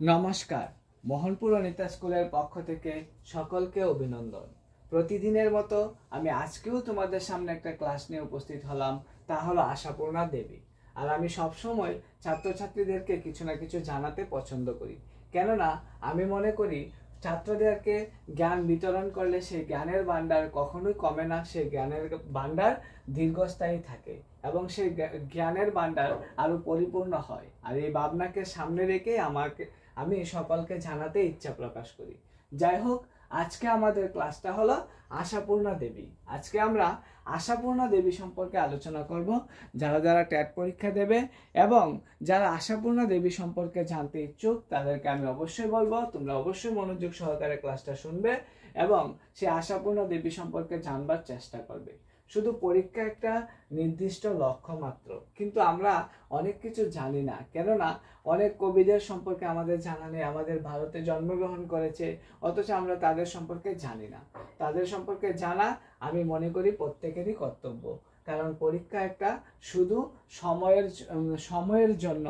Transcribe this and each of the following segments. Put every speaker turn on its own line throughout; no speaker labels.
নমস্কার, মোহনপুর অনিতা স্কুলের পক্ষ থেকে সকলকে অভিনন্দন। প্রতিদিনের মতো আমি আজকেও তোমাদের সামনে একটা ক্লাস নিয়ে উপস্থিত হলাম, তা হলো আশাপূর্ণা দেবী। আর আমি সবসময় ছাত্রছাত্রীদেরকে কিছু না কিছু জানাতে পছন্দ করি, কেননা আমি মনে করি ছাত্রদেরকে জ্ঞান বিতরণ করলে সেই জ্ঞানের ভান্ডার কখনোই কমে না, সেই জ্ঞানের ভান্ডার দীর্ঘস্থায়ী থাকে এবং সেই জ্ঞানের ভান্ডার আরো পরিপূর্ণ হয়। আর এই ভাবনাকে সামনে রেখে আমি সকলকে জানাতে ইচ্ছা প্রকাশ করি। যাই হোক, আজকে আমাদের ক্লাসটা হলো আশাপূর্ণা দেবী। আজকে আমরা আশাপূর্ণা দেবী সম্পর্কে আলোচনা করব। যারা যারা ট্যাট পরীক্ষা দেবে এবং যারা আশাপূর্ণা দেবী সম্পর্কে জানতে ইচ্ছুক তাদেরকে আমি অবশ্যই বলবো তোমরা অবশ্যই মনোযোগ সহকারে ক্লাসটা শুনবে এবং সেই আশাপূর্ণা দেবী সম্পর্কে জানবার চেষ্টা করবে। শুধু পরীক্ষা একটা নির্দিষ্ট লক্ষ্য মাত্র, কিন্তু আমরা অনেক কিছু জানি না, কেননা অনেক কবিদের সম্পর্কে আমাদের জানা নেই। আমাদের ভারতে জন্মগ্রহণ করেছে, অথচ আমরা তাদের সম্পর্কে জানি না। তাদের সম্পর্কে জানা আমি মনে করি প্রত্যেকেরই কর্তব্য, কারণ পরীক্ষা একটা শুধু সময়ের জন্য,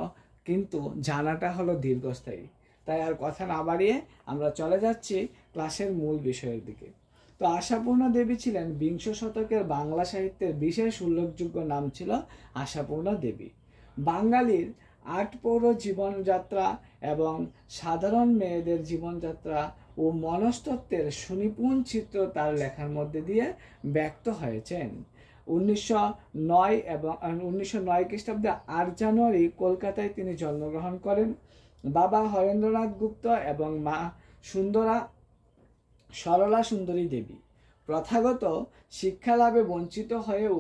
কিন্তু জানাটা হলো দীর্ঘস্থায়ী। তাই আর কথা না বাড়িয়ে আমরা চলে যাচ্ছি ক্লাসের মূল বিষয়ের দিকে। তো আশাপূর্ণা দেবী ছিলেন বিংশ শতকের বাংলা সাহিত্যের বিশেষ উল্লেখযোগ্য নাম ছিল আশাপূর্ণা দেবী। বাঙালির আটপৌর জীবনযাত্রা এবং সাধারণ মেয়েদের জীবনযাত্রা ও মনস্তত্ত্বের সুনিপুণ চিত্র তার লেখার মধ্যে দিয়ে ব্যক্ত হয়েছেন। 1909 খ্রিস্টাব্দে 8 জানুয়ারি কলকাতায় তিনি জন্মগ্রহণ করেন। বাবা হরেন্দ্রনাথ গুপ্ত এবং মা সরলা সুন্দরী দেবী। প্রথাগত শিক্ষা লাভে বঞ্চিত হয়েও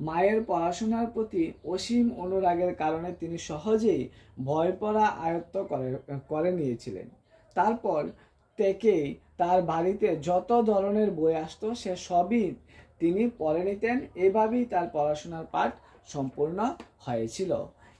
মায়ের পড়াশোনার প্রতি অসীম অনুরাগের কারণে তিনি সহজেই ভয় পড়া আয়ত্ত করে নিয়েছিলেন। তারপর থেকেই তার বাড়িতে যত ধরনের বই আসতো সে সবই তিনি পড়ে নিতেন। এভাবেই তার পড়াশোনার পাঠ সম্পূর্ণ হয়েছিল।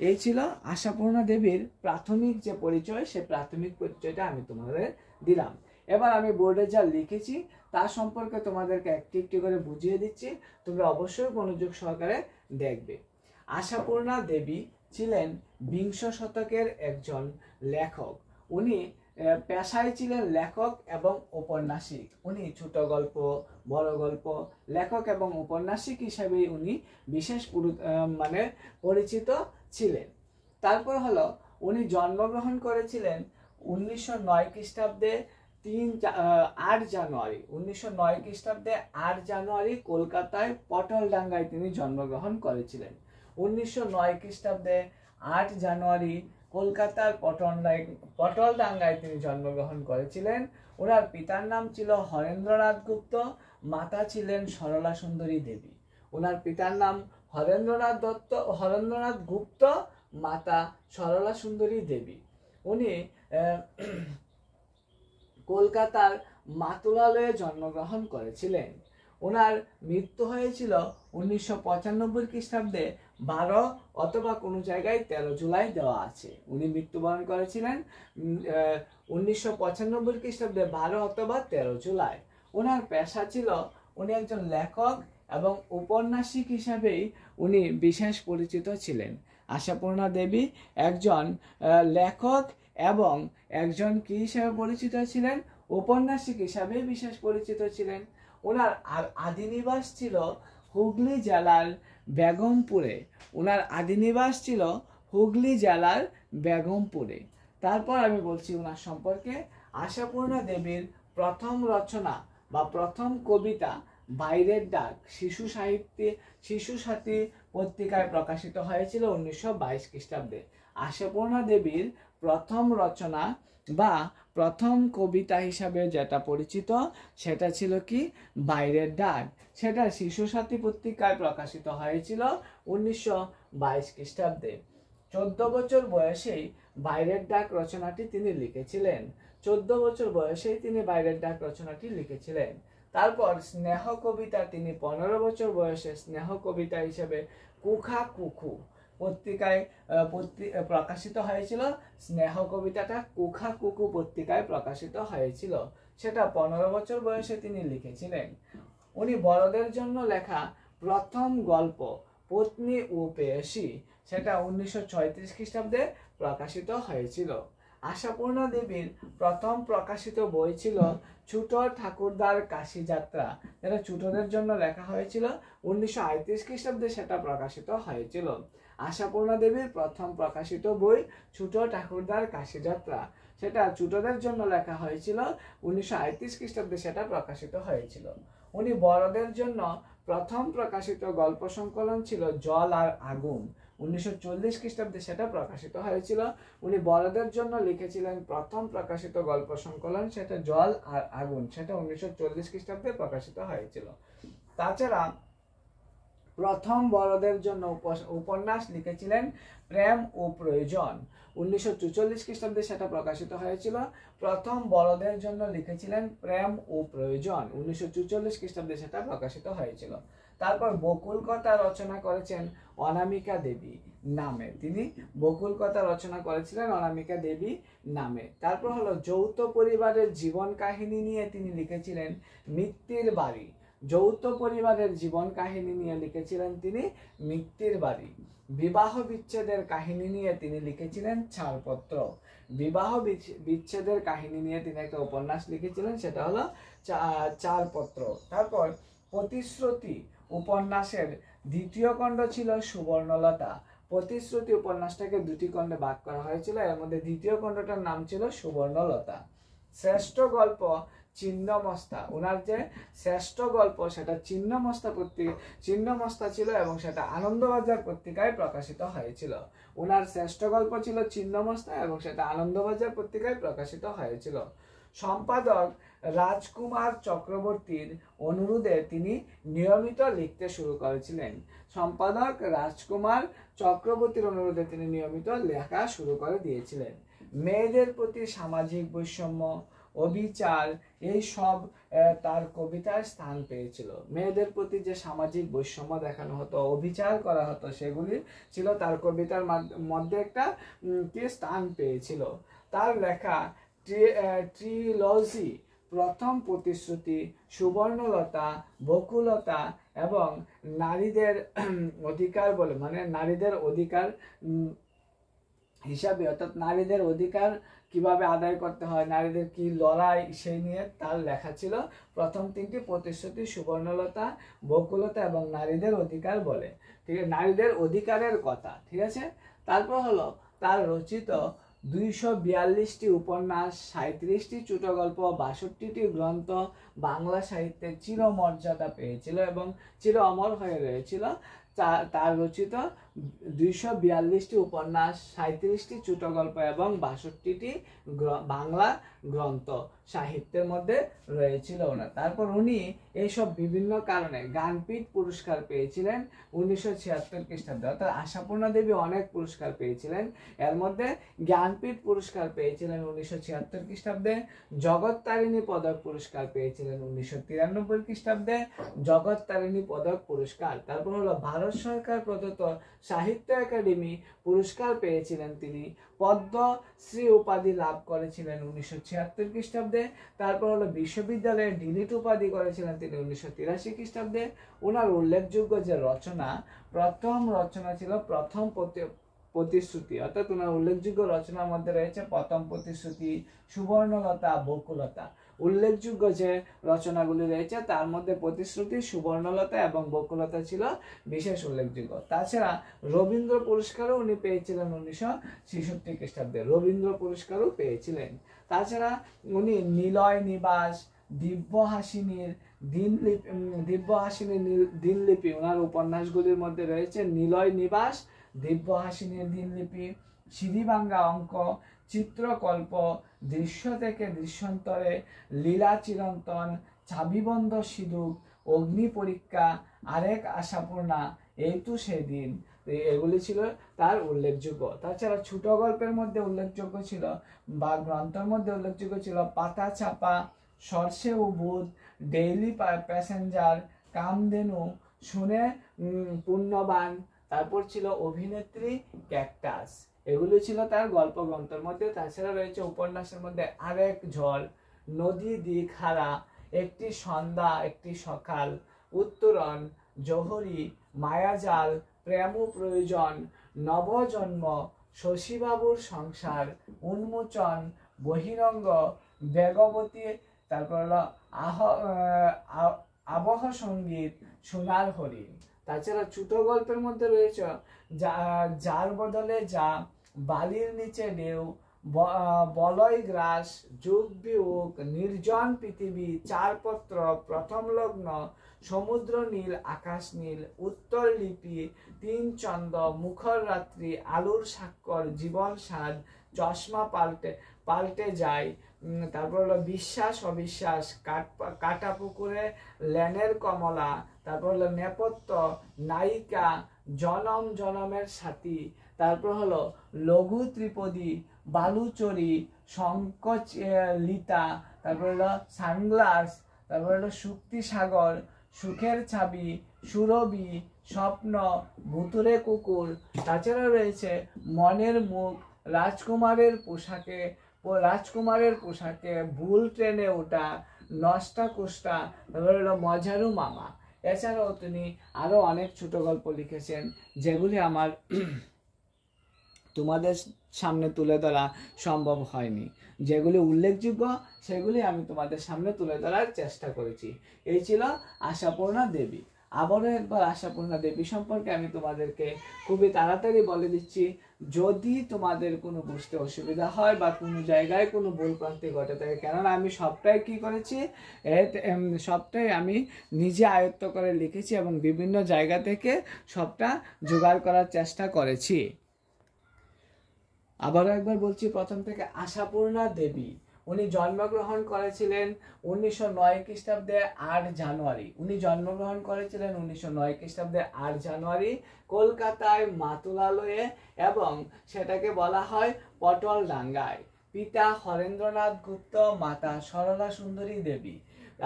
এই ছিল আশাপূর্ণা দেবীর প্রাথমিক যে পরিচয়, সে প্রাথমিক পরিচয়টা আমি তোমাদের দিলাম। এবার আমি বোর্ডে যা লিখেছি তার সম্পর্কে তোমাদেরকে একটি একটি করে বুঝিয়ে দিচ্ছি, তোমরা অবশ্যই মনোযোগ সহকারে দেখবে। আশাপূর্ণা দেবী ছিলেন বিংশ শতকের একজন লেখক। উনি পেশায় ছিলেন লেখক এবং ঔপন্যাসিক। উনি ছোট গল্প, বড় গল্প লেখক এবং ঔপন্যাসিক হিসেবে উনি বিশেষ পরিচিত ছিলেন। তারপর হলো উনি জন্মগ্রহণ করেছিলেন 1909 খ্রিস্টাব্দে 8 জানুয়ারি। 1909 খ্রিস্টাব্দে 8 জানুয়ারি কলকাতায় পটলডাঙ্গায় তিনি জন্মগ্রহণ করেছিলেন। 1909 খ্রিস্টাব্দে 8 জানুয়ারি কলকাতার পটলডাঙ্গায় তিনি জন্মগ্রহণ করেছিলেন। ওনার পিতার নাম ছিল হরেন্দ্রনাথ গুপ্ত, মাতা ছিলেন সরলা সুন্দরী দেবী। ওনার পিতার নাম হরেন্দ্রনাথ গুপ্ত, মাতা সরলা সুন্দরী দেবী। উনি কলকাতার মাতুলালয়ে জন্মগ্রহণ করেছিলেন। ওনার মৃত্যু হয়েছিল 1995 খ্রিস্টাব্দে 12 অথবা কোনো জায়গায় 13 জুলাই দেওয়া আছে। উনি মৃত্যুবরণ করেছিলেন 1995 খ্রিস্টাব্দে 12 অথবা 13 জুলাই। ওনার পেশা ছিল উনি একজন লেখক এবং ঔপন্যাসিক হিসাবেই উনি বিশেষ পরিচিত ছিলেন। আশাপূর্ণা দেবী একজন লেখক এবং একজন কি হিসাবে পরিচিত ছিলেন? ঔপন্যাসিক হিসাবে বিশেষ পরিচিত ছিলেন। ওনার আদিনিবাস ছিল হুগলি জেলার বেগমপুরে। তারপর আমি বলছি ওনার সম্পর্কে। আশাপূর্ণা দেবীর প্রথম রচনা বা প্রথম কবিতা বাইরের ডাক শিশু সাথী পত্রিকায় প্রকাশিত হয়েছিল 1922 খ্রিস্টাব্দে। আশাপূর্ণা দেবীর প্রথম রচনা বা প্রথম কবিতা হিসাবে যেটা পরিচিত সেটা ছিল কি? বাইরের ডাক। সেটা শিশু সাথী পত্রিকায় প্রকাশিত হয়েছিল 1922 খ্রিস্টাব্দে। 14 বছর বয়সেই বাইরের ডাক রচনাটি তিনি লিখেছিলেন। 14 বছর বয়সেই তিনি বাইরের ডাক রচনাটি লিখেছিলেন। তারপর স্নেহ কবিতা তিনি 15 বছর বয়সে স্নেহ কবিতা হিসেবে কুখা কুকু পত্রিকায় প্রকাশিত হয়েছিল। স্নেহ কবিতাটা কুখা কুকু পত্রিকায় প্রকাশিত হয়েছিল। সেটা 15 বছর বয়সে তিনি লিখেছিলেন। উনি বড়দের জন্য লেখা প্রথম গল্প পত্নী ও পেয়সী, সেটা 1936 খ্রিস্টাব্দে প্রকাশিত হয়েছিল। আশাপূর্ণা দেবীর প্রথম প্রকাশিত বই ছিল ছোট ঠাকুরদার কাশী যাত্রা, যেটা ছোটদের জন্য লেখা হয়েছিল। 1938 খ্রিস্টাব্দে সেটা প্রকাশিত হয়েছিল। আশাপূর্ণা দেবীর প্রথম প্রকাশিত বই ছোট ঠাকুরদার কাশী যাত্রা, সেটা ছোটদের জন্য লেখা হয়েছিল। 1938 খ্রিস্টাব্দে সেটা প্রকাশিত হয়েছিল। উনি বড়দের জন্য প্রথম প্রকাশিত গল্প সংকলন ছিল জল আর আগুন। 1940 খ্রিস্টাব্দে সেটা প্রকাশিত হয়েছিল। উনি বড়দের জন্য লিখেছিলেন প্রথম প্রকাশিত গল্প সংকলন, সেটা জল আর আগুন, সেটা 1940 খ্রিস্টাব্দে প্রকাশিত হয়েছিল। তাছাড়া প্রথম বড়দের জন্য উপন্যাস লিখেছিলেন প্রেম ও প্রয়োজন। 1944 খ্রিস্টাব্দে সেটা প্রকাশিত হয়েছিল। প্রথম বড়দের জন্য লিখেছিলেন প্রেম ও প্রয়োজন। 1944 খ্রিস্টাব্দে সেটা প্রকাশিত হয়েছিল। তারপর বকুল কথা রচনা করেছেন অনামিকা দেবী নামে। তিনি বকুল কথা রচনা করেছিলেন অনামিকা দেবী নামে। তারপর হলো যৌথ পরিবারের জীবন কাহিনী নিয়ে তিনি লিখেছিলেন মৃত্যুর বাড়ি। যৌথ পরিবারের জীবন কাহিনী নিয়ে লিখেছিলেন তিনি মৃত্যুর বাড়ি। বিবাহ বিচ্ছেদের কাহিনী নিয়ে তিনি লিখেছিলেন ছাড়পত্র। বিবাহ বিচ্ছেদের কাহিনী নিয়ে তিনি একটা উপন্যাস লিখেছিলেন, সেটা হলো ছাড়পত্র। তারপর প্রতিশ্রুতি উপন্যাসের দ্বিতীয় খণ্ড ছিল সুবর্ণলতা। প্রতিশ্রুতি উপন্যাসটাকে দুটি খণ্ডে ভাগ করা হয়েছিল, এর মধ্যে দ্বিতীয় খণ্ডটার নাম ছিল সুবর্ণলতা। শ্রেষ্ঠ গল্প ছিন্নমস্তা, ওনার যে শ্রেষ্ঠ গল্প সেটা ছিন্নমস্তা ছিল এবং সেটা আনন্দবাজার পত্রিকায় প্রকাশিত হয়েছিল। ওনার শ্রেষ্ঠ গল্প ছিল ছিন্নমস্তা এবং সেটা আনন্দবাজার পত্রিকায় প্রকাশিত হয়েছিল। সম্পাদক রাজকুমার চক্রবর্তীর অনুরোধে তিনি নিয়মিত লিখতে শুরু করেছিলেন। সম্পাদক রাজকুমার চক্রবর্তীর অনুরোধে তিনি নিয়মিত লেখা শুরু করে দিয়েছিলেন। মেয়েদের প্রতি সামাজিক বৈষম্য, অবিচার, এই সব তার কবিতার স্থান পেয়েছিল। মেয়েদের প্রতি যে সামাজিক বৈষম্য দেখানো হতো, অবিচার করা হতো, সেগুলি ছিল তার কবিতার মধ্যে একটা স্থান পেয়েছিল। তার লেখা ট্রিলজি প্রথম প্রতিশ্রুতি, সুবর্ণলতা, বকুলতা এবং নারীদের অধিকার বলে, মানে নারীদের অধিকার হিসাবে, অর্থাৎ নারীদের অধিকার কিভাবে আদায় করতে হয়, নারীদের কি লড়াই, সেই নিয়ে তার লেখা ছিল। প্রথম তিনটি প্রতিশ্রুতি, সুবর্ণলতা, বকুলতা এবং নারীদের অধিকার বলে, ঠিক আছে, নারীদের অধিকারের কথা, ঠিক আছে। তারপর হলো তার রচিত 242টি উপন্যাস, 37টি ছোট গল্প, 62টি গ্রন্থ বাংলা সাহিত্যের চিরমর্যাদা পেয়েছিল এবং চির অমর হয়ে রয়েছিল। তার রচিত 242টি উপন্যাস, 37টি ছোট গল্প এবং 62টি বাংলা গ্রন্থ সাহিত্যের মধ্যে রয়েছিল ওনার। তারপর উনি এইসব বিভিন্ন কারণে জ্ঞানপীঠ পুরস্কার পেয়েছিলেন 1976 খ্রিস্টাব্দে। অর্থাৎ আশাপূর্ণা দেবী অনেক পুরস্কার পেয়েছিলেন, এর মধ্যে জ্ঞানপীঠ পুরস্কার পেয়েছিলেন 1976 খ্রিস্টাব্দে, জগত্তারিণী পদক পুরস্কার পেয়েছিলেন 1993 খ্রিস্টাব্দে, জগত্তারিণী পদক পুরস্কার। তারপর হলো ভারত সরকার প্রদত্ত সাহিত্য একাডেমি পুরস্কার পেয়েছিলেন তিনি, পদ্মশ্রী উপাধি লাভ করেছিলেন 1976 খ্রিস্টাব্দে। তারপর হলো বিশ্ববিদ্যালয়ের ডিলিট উপাধি করেছিলেন তিনি 1983 খ্রিস্টাব্দে। ওনার উল্লেখযোগ্য যে রচনা, প্রথম রচনা ছিল প্রথম প্রতিশ্রুতি, অর্থাৎ ওনার উল্লেখযোগ্য রচনার মধ্যে রয়েছে প্রথম প্রতিশ্রুতি, সুবর্ণলতা, বকুলতা। উল্লেখযোগ্য যে রচনাগুলি রয়েছে তার মধ্যে প্রতিশ্রুতি, সুবর্ণলতা এবং বকুলতা ছিল বিশেষ উল্লেখযোগ্য। তাছাড়া রবীন্দ্র পুরস্কারও উনি পেয়েছিলেন 1966 খ্রিস্টাব্দে, রবীন্দ্র পুরস্কারও পেয়েছিলেন। তাছাড়া উনি নিলয় নিবাস, দিব্যহাসিনীর দিনলিপি, ওনার উপন্যাসগুলির মধ্যে রয়েছে নিলয় নিবাস, দিব্যহাসিনীর দিনলিপি, সিঁড়িভাঙ্গা অঙ্ক, চিত্রকল্প, দৃশ্য থেকে দৃশ্যন্তরে, লীলা চিরন্তন, চাবিবন্ধ সিঁদুর, অগ্নি পরীক্ষা, আরেক আশাপূর্ণা, এই তো সেদিন, এগুলি ছিল তার উল্লেখযোগ্য। তাছাড়া ছোট গল্পের মধ্যে উল্লেখযোগ্য ছিল বা গ্রন্থের মধ্যে উল্লেখযোগ্য ছিল পাতা ছাপা, সরষে ও বুধ, ডেইলি প্যাসেঞ্জার, কামধেনু, শুনে পুণ্যবান, তারপর ছিল অভিনেত্রী, ক্যাকটাস, এগুলি ছিল তার গল্প গ্রন্থের মধ্যে। তাছাড়া রয়েছে উপন্যাসের মধ্যে আরেক ঝড়, নদী দিক হারা, একটি সন্ধ্যা একটি সকাল, উত্তরণ, জহরি, মায়াজাল, প্রেম প্রয়োজন, নবজন্ম, শশীবাবুর সংসার, উন্মোচন, বহিরঙ্গ, বেগবতী, তারপর হলো আবহ সঙ্গীত, সোনার হরিণ। তাছাড়া ছোট গল্পের মধ্যে রয়েছে যার বদলে যা, বালির নিচে ঢেউ, বলয় গ্রাস, যুগ বিয়োগ, নির্জন পৃথিবী, চারপত্র, প্রথম লগ্ন, সমুদ্র নীল, আকাশ নীল, উত্তর লিপি, তিন চন্দ, মুখর রাত্রি, আলুর স্বাক্ষর, জীবন স্বাদ, চশমা পাল্টে যায়, তারপর হলো বিশ্বাস অবিশ্বাস, কাটা পুকুরে লেনের কমলা, তারপর হলো নেপথ্য, নায়িকা, জনম জনমের সাথী, তারপর হলো লঘু ত্রিপদী, বালুচরি, সংকোচ লিতা, তারপর হলো সানগ্লাস, তারপর হলো শুক্তি সাগর, সুখের ছাবি, সুরভি, স্বপ্ন, ভুতুরে কুকুর। তাছাড়া রয়েছে মনের মুখ, রাজকুমারের পোশাকে, ভুল ট্রেনে ওঠা, নষ্টা কুষ্টা, তারপর হলো মজারু মামা। এছাড়াও তিনি আরো অনেক ছোট গল্প লিখেছেন, যেগুলি আমার তোমাদের সামনে তুলে ধরা সম্ভব হয়নি। যেগুলি উল্লেখযোগ্য সেগুলি আমি তোমাদের সামনে তুলে ধরার চেষ্টা করেছি। এই ছিল আশাপূর্ণা দেবী। আবারও একবার আশাপূর্ণা দেবী সম্পর্কে আমি তোমাদেরকে খুবই তাড়াতাড়ি বলে দিচ্ছি। যদি তোমাদের কোনো বুঝতে অসুবিধা হয় বা কোনো জায়গায় কোনো ভুলভ্রান্তি ঘটে থাকে, কেননা আমি সবটাই কি করেছি, সবটাই আমি নিজে আয়ত্ত করে লিখেছি এবং বিভিন্ন জায়গা থেকে সবটা জোগাড় করার চেষ্টা করেছি। আবারও একবার বলছি প্রথম থেকে। আশাপূর্ণা দেবী উনি জন্মগ্রহণ করেছিলেন 1909 খ্রিস্টাব্দে 8 জানুয়ারি। উনি জন্মগ্রহণ করেছিলেন 1909 খ্রিস্টাব্দে 8 জানুয়ারি কলকাতায় মাতুলালয়ে, এবং সেটাকে বলা হয় পটল ডাঙ্গায়। পিতা হরেন্দ্রনাথ গুপ্ত, মাতা সরলা সুন্দরী দেবী।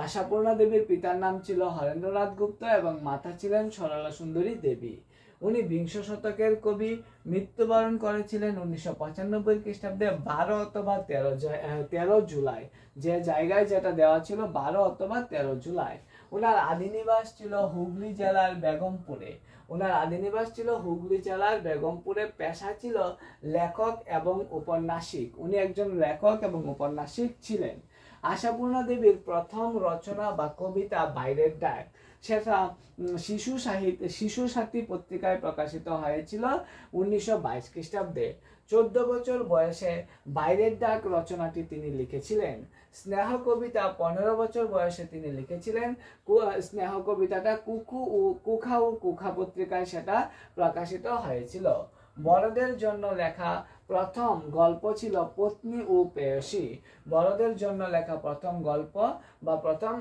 আশাপূর্ণা দেবীর পিতার নাম ছিল হরেন্দ্রনাথ গুপ্ত এবং মাতা ছিলেন সরলা সুন্দরী দেবী। উনি বিংশ শতকের কবি। মৃত্যুবরণ করেছিলেন 1995 খ্রিস্টাব্দে 12 অথবা 13 জুলাই। যে জায়গায় যেটা দেওয়া ছিল 12 অথবা 13 জুলাই। ওনার আদি নিবাস ছিল হুগলি জেলার বেগমপুরে। পেশা ছিল লেখক এবং উপন্যাসিক। উনি একজন লেখক এবং উপন্যাসিক ছিলেন। আশাপূর্ণা দেবীর প্রথম রচনা বা কবিতা বাইরের ডাক, সেটা শিশু সাথী পত্রিকায় প্রকাশিত হয়েছিল 1922 খ্রিস্টাব্দে। 14 বছর বয়সে বাইরের ডাক রচনাটি তিনি লিখেছিলেন। স্নেহ কবিতা 15 বছর বয়সে তিনি লিখেছিলেন। স্নেহ কবিতাটা কুখা পত্রিকায় সেটা প্রকাশিত হয়েছিল। বড়দের জন্য লেখা প্রথম গল্প ছিল পত্নী ও প্রেয়সী। বড়দের জন্য লেখা প্রথম গল্প বা প্রথম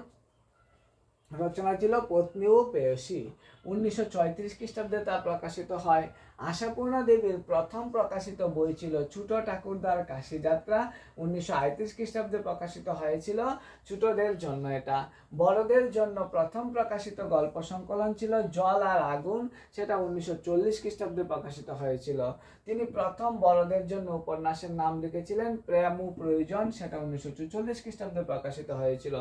রচনা ছিল পত্নী ও প্রেয়সী। 1934 খ্রিস্টাব্দে তা প্রকাশিত হয়। আশাপূর্ণা দেবীর প্রথম প্রকাশিত বই ছিল ছোট ঠাকুরদার কাশী যাত্রা। 1938 খ্রিস্টাব্দে প্রকাশিত হয়েছিল। ছোটদের জন্য এটা। বড়দের জন্য প্রথম প্রকাশিত গল্প সংকলন ছিল জল আর আগুন, সেটা 1940 খ্রিস্টাব্দে প্রকাশিত হয়েছিল। তিনি প্রথম বড়দের জন্য উপন্যাসের নাম লিখেছিলেন প্রেম ও প্রয়োজন, সেটা 1944 খ্রিস্টাব্দে প্রকাশিত হয়েছিল।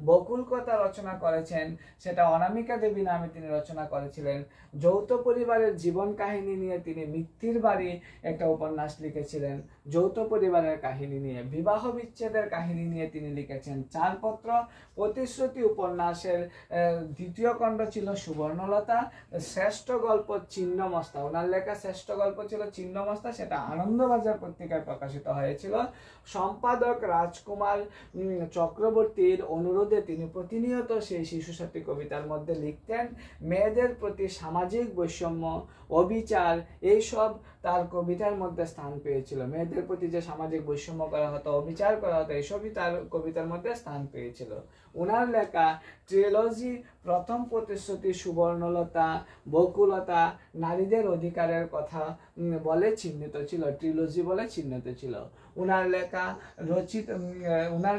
বকুল কথা রচনা করেছেন, সেটা অনামিকা দেবী নামে তিনি রচনা করেছিলেন। যৌথ পরিবারের জীবন কাহিনী নিয়ে তিনি মিথ্যির বাড়ি একটা উপন্যাস লিখেছিলেন, যৌথ পরিবারের কাহিনী নিয়ে। বিবাহ বিচ্ছেদের কাহিনী নিয়ে তিনি লিখেছেন চারপত্র। প্রতিশ্রুতি উপন্যাসের দ্বিতীয় খণ্ড ছিল সুবর্ণলতা। শ্রেষ্ঠ গল্প ছিন্নমস্তা, ওনার লেখা শ্রেষ্ঠ গল্প ছিল ছিন্নমস্তা, সেটা আনন্দবাজার পত্রিকায় প্রকাশিত হয়েছিল। সম্পাদক রাজকুমার চক্রবর্তীর অনুরোধে তিনি প্রতিনিয়ত সেই শিশু সাথী কবিতার মধ্যে লিখতেন। মেয়েদের প্রতি সামাজিক বৈষম্য, অবিচার, এইসব তার কবিতার মধ্যে স্থান পেয়েছিল। মেয়েদের প্রতি যে সামাজিক বৈষম্য করা হতো, অবিচার করা হতো, এইসবই তার কবিতার মধ্যে স্থান পেয়েছিল। ওনার লেখা ট্রিলজি প্রথম প্রতিশ্রুতি, সুবর্ণলতা, বকুলতা নারীদের অধিকারের কথা বলে চিহ্নিত ছিল, ট্রিলজি বলে চিহ্নিত ছিল। ওনার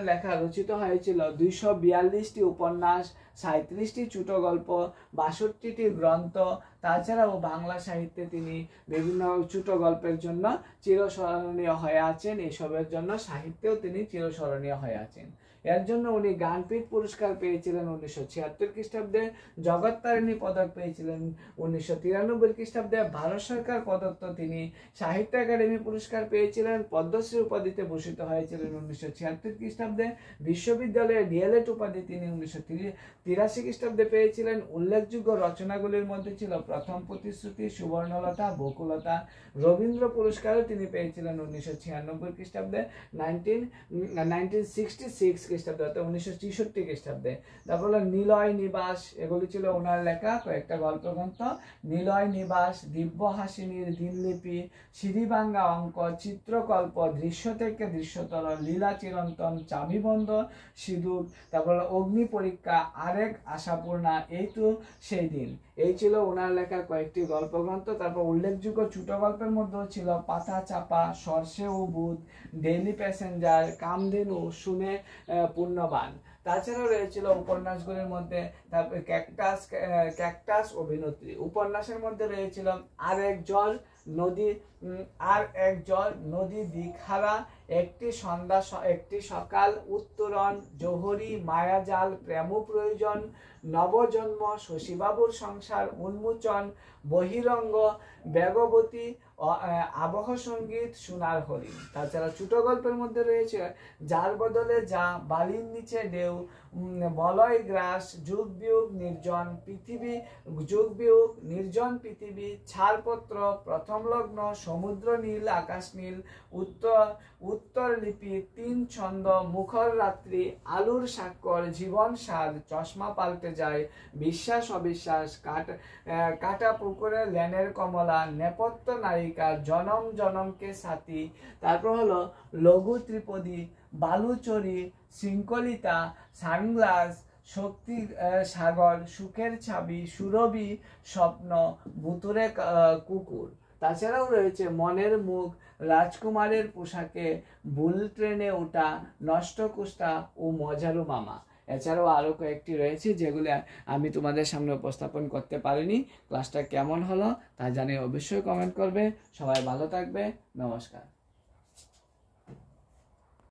লেখা রচিত হয়েছিল 242টি উপন্যাস, 37টি ছোট গল্প, 62টি গ্রন্থ। তাছাড়াও বাংলা সাহিত্যে তিনি বিভিন্ন ছোট গল্পের জন্য চিরস্মরণীয় হয়ে আছেন। এসবের জন্য সাহিত্যেও তিনি চিরস্মরণীয় হয়ে আছেন। এর জন্য উনি জ্ঞানপীঠ পুরস্কার পেয়েছিলেন 1976 খ্রিস্টাব্দে, জগত্তারিণী পদক পেয়েছিলেন 1993 খ্রিস্টাব্দে, ভারত সরকার প্রদত্ত তিনি সাহিত্য একাডেমি পুরস্কার পেয়েছিলেন, পদ্মশ্রী উপাধিতে ভূষিত হয়েছিলেন 1976 খ্রিস্টাব্দে, বিশ্ববিদ্যালয়ের ডিএলএড উপাধি তিনি 1983 খ্রিস্টাব্দে পেয়েছিলেন। উল্লেখযোগ্য রচনাগুলির মধ্যে ছিল প্রথম প্রতিশ্রুতি, সুবর্ণলতা, বকুলতা। রবীন্দ্র পুরস্কারও তিনি পেয়েছিলেন 1996 খ্রিস্টাব্দে, 1966 খ্রিস্টাব্দে অর্থাৎ 1963 খ্রিস্টাব্দে। তারপর হলো নিলয় নিবাস, এগুলি ছিল ওনার লেখা কয়েকটা গল্পগ্রন্থ। নিলয় নিবাস, দিব্যহাসিনীর দিনলিপি, সিঁড়িভাঙ্গা অঙ্ক, চিত্রকল্প, দৃশ্য থেকে দৃশ্যতর, লীলা চিরন্তন, চাবিবন্ধ সিঁদুর, তারপর হলো অগ্নি পরীক্ষা, আরেক আশাপূর্ণা, এই তো সেই দিন। এই ছিল ওনার লেখা কয়েকটি গল্পগ্রন্থ। তারপর উল্লেখযোগ্য ছোট গল্পের মধ্যেও ছিল পাতা চাপা, সরষে ও বুধ, ডেইলি প্যাসেঞ্জার, কামধেনু, শুনে পুণ্যবান। তাছাড়াও রয়েছিল উপন্যাসগুলির মধ্যে তারপরে ক্যাকটাস অভিনেত্রী। উপন্যাসের মধ্যে রয়েছিল আর এক জল নদী দিকহারা, একটি সন্ধ্যা, একটি সকাল, উত্তরণ, জোহরি, মায়াজাল, প্রেম প্রয়োজন, নবজন্ম, শশীবাবুর সংসার, উন্মোচন, বহিরঙ্গ, বেগবতী, আবহ সঙ্গীত, সোনার হরিণ। তাছাড়া ছোট গল্পের মধ্যে রয়েছে যার বদলে যা, বালির নিচে ঢেউ, বলয় গ্রাস, যুগ বিয়োগ নির্জন পৃথিবী, যুগ বিয়োগ নির্জন পৃথিবী, ছাড়পত্র, প্রথম লগ্ন, সমুদ্র নীল, আকাশ নীল, উত্তর লিপি, তিন ছন্দ, মুখর রাত্রি, আলুর স্বাক্ষর, জীবন স্বাদ, চশমা পাল্টে যায়, বিশ্বাস অবিশ্বাস, কাটা পুকুরে লেনের কমলা, নেপথ্য নায়িকা, জনম জনমকে সাথী। তারপর হলো লঘু ত্রিপদী, বালুচরি, শৃঙ্খলিতা, সানগ্লাস, শক্তি সাগর, সুখের ছাবি, সুরভি, স্বপ্ন, ভুতুরে কুকুর। তাছাড়াও রয়েছে মনের মুখ, রাজকুমারের পোশাকে, ভুল ট্রেনে ওঠা, নষ্ট কুষ্টা ও মজারু মামা। এছাড়াও আরও কয়েকটি রয়েছে যেগুলি আমি তোমাদের সামনে উপস্থাপন করতে পারিনি। ক্লাসটা কেমন হলো তা জানিয়ে অবশ্যই কমেন্ট করবে। সবাই ভালো থাকবে। নমস্কার।